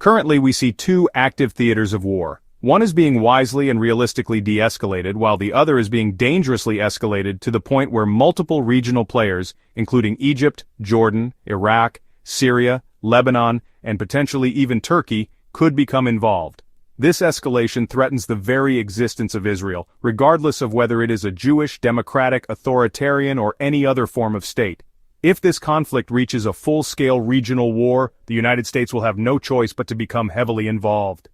Currently we see two active theaters of war. One is being wisely and realistically de-escalated, while the other is being dangerously escalated to the point where multiple regional players, including Egypt, Jordan, Iraq, Syria, Lebanon, and potentially even Turkey, could become involved. This escalation threatens the very existence of Israel, regardless of whether it is a Jewish, democratic, authoritarian, or any other form of state. If this conflict reaches a full-scale regional war, the United States will have no choice but to become heavily involved.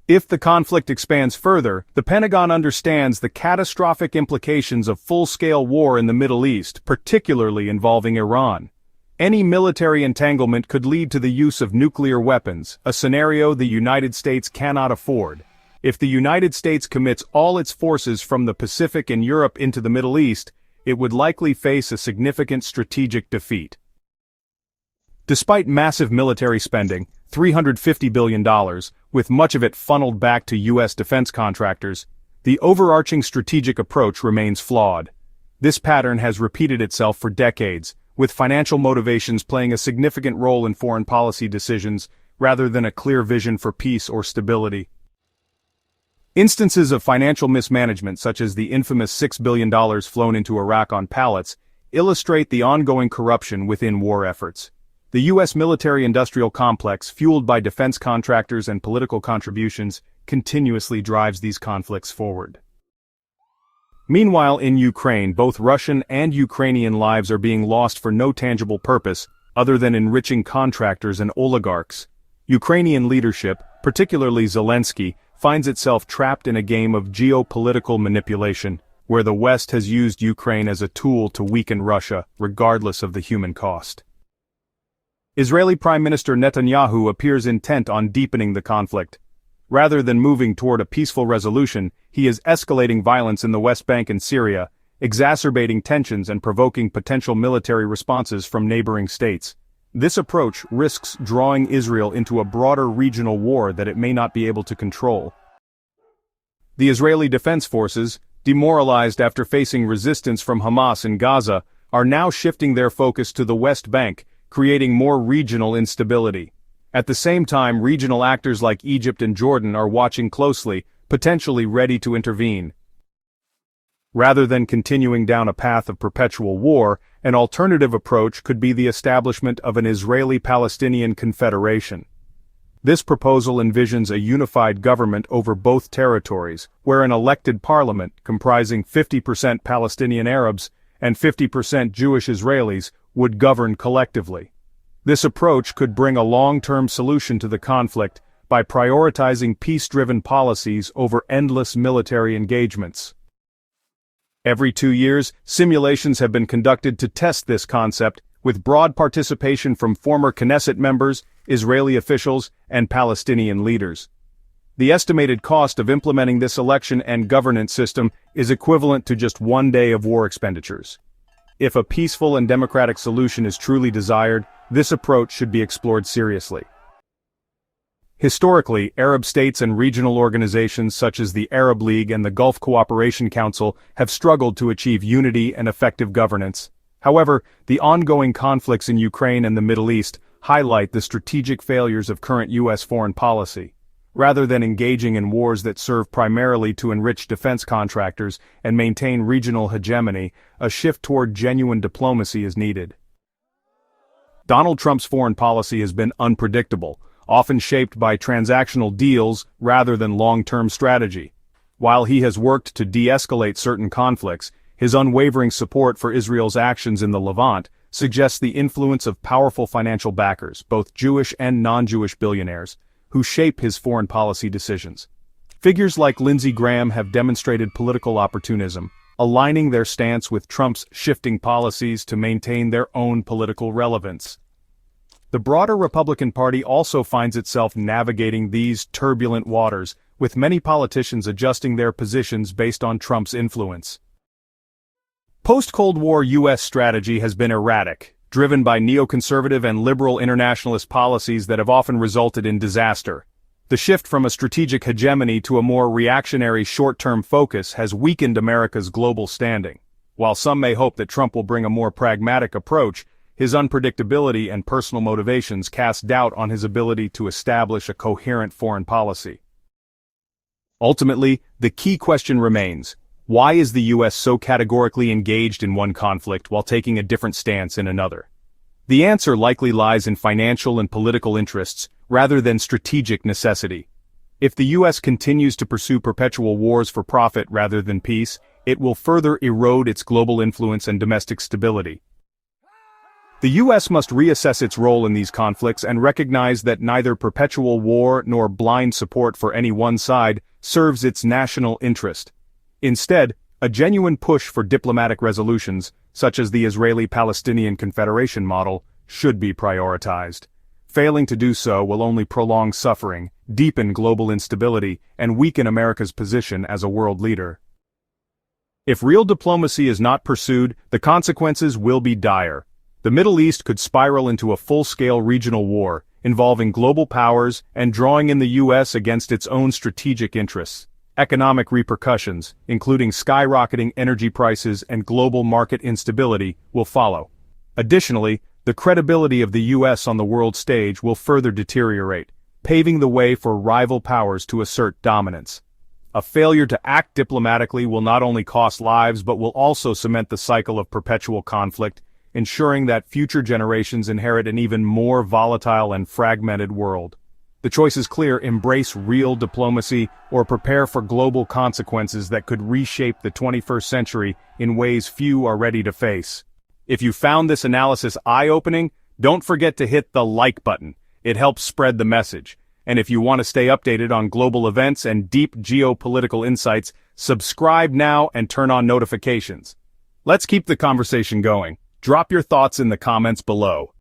If the conflict expands further, the Pentagon understands the catastrophic implications of full-scale war in the Middle East, particularly involving Iran. Any military entanglement could lead to the use of nuclear weapons, a scenario the United States cannot afford. If the United States commits all its forces from the Pacific and Europe into the Middle East, it would likely face a significant strategic defeat. Despite massive military spending, $350 billion, with much of it funneled back to U.S. defense contractors, the overarching strategic approach remains flawed. This pattern has repeated itself for decades, with financial motivations playing a significant role in foreign policy decisions, rather than a clear vision for peace or stability. Instances of financial mismanagement, such as the infamous $6 billion flown into Iraq on pallets, illustrate the ongoing corruption within war efforts. The U.S. military-industrial complex, fueled by defense contractors and political contributions, continuously drives these conflicts forward. Meanwhile, in Ukraine, both Russian and Ukrainian lives are being lost for no tangible purpose, other than enriching contractors and oligarchs. Ukrainian leadership, particularly Zelensky, finds itself trapped in a game of geopolitical manipulation, where the West has used Ukraine as a tool to weaken Russia, regardless of the human cost. Israeli Prime Minister Netanyahu appears intent on deepening the conflict. Rather than moving toward a peaceful resolution, he is escalating violence in the West Bank and Syria, exacerbating tensions and provoking potential military responses from neighboring states. This approach risks drawing Israel into a broader regional war that it may not be able to control. The Israeli Defense Forces, demoralized after facing resistance from Hamas in Gaza, are now shifting their focus to the West Bank, creating more regional instability. At the same time, regional actors like Egypt and Jordan are watching closely, potentially ready to intervene. Rather than continuing down a path of perpetual war, an alternative approach could be the establishment of an Israeli-Palestinian confederation. This proposal envisions a unified government over both territories, where an elected parliament, comprising 50% Palestinian Arabs and 50% Jewish Israelis, would govern collectively. This approach could bring a long-term solution to the conflict by prioritizing peace-driven policies over endless military engagements. Every 2 years, simulations have been conducted to test this concept, with broad participation from former Knesset members, Israeli officials, and Palestinian leaders. The estimated cost of implementing this election and governance system is equivalent to just 1 day of war expenditures. If a peaceful and democratic solution is truly desired, this approach should be explored seriously. Historically, Arab states and regional organizations such as the Arab League and the Gulf Cooperation Council have struggled to achieve unity and effective governance. However, the ongoing conflicts in Ukraine and the Middle East highlight the strategic failures of current U.S. foreign policy. Rather than engaging in wars that serve primarily to enrich defense contractors and maintain regional hegemony, a shift toward genuine diplomacy is needed. Donald Trump's foreign policy has been unpredictable, often shaped by transactional deals rather than long-term strategy. While he has worked to de-escalate certain conflicts, his unwavering support for Israel's actions in the Levant suggests the influence of powerful financial backers, both Jewish and non-Jewish billionaires, who shape his foreign policy decisions. Figures like Lindsey Graham have demonstrated political opportunism, aligning their stance with Trump's shifting policies to maintain their own political relevance. The broader Republican Party also finds itself navigating these turbulent waters, with many politicians adjusting their positions based on Trump's influence. Post-Cold War U.S. strategy has been erratic, driven by neoconservative and liberal internationalist policies that have often resulted in disaster. The shift from a strategic hegemony to a more reactionary short-term focus has weakened America's global standing. While some may hope that Trump will bring a more pragmatic approach, his unpredictability and personal motivations cast doubt on his ability to establish a coherent foreign policy. Ultimately, the key question remains: why is the US so categorically engaged in one conflict while taking a different stance in another? The answer likely lies in financial and political interests rather than strategic necessity. If the US continues to pursue perpetual wars for profit rather than peace, it will further erode its global influence and domestic stability. The US must reassess its role in these conflicts and recognize that neither perpetual war nor blind support for any one side serves its national interest. Instead, a genuine push for diplomatic resolutions, such as the Israeli-Palestinian Confederation model, should be prioritized. Failing to do so will only prolong suffering, deepen global instability, and weaken America's position as a world leader. If real diplomacy is not pursued, the consequences will be dire. The Middle East could spiral into a full-scale regional war, involving global powers and drawing in the US against its own strategic interests. Economic repercussions, including skyrocketing energy prices and global market instability, will follow. Additionally, the credibility of the US on the world stage will further deteriorate, paving the way for rival powers to assert dominance. A failure to act diplomatically will not only cost lives but will also cement the cycle of perpetual conflict, ensuring that future generations inherit an even more volatile and fragmented world. The choice is clear: embrace real diplomacy or prepare for global consequences that could reshape the 21st century in ways few are ready to face. If you found this analysis eye-opening, don't forget to hit the like button. It helps spread the message. And if you want to stay updated on global events and deep geopolitical insights, subscribe now and turn on notifications. Let's keep the conversation going. Drop your thoughts in the comments below.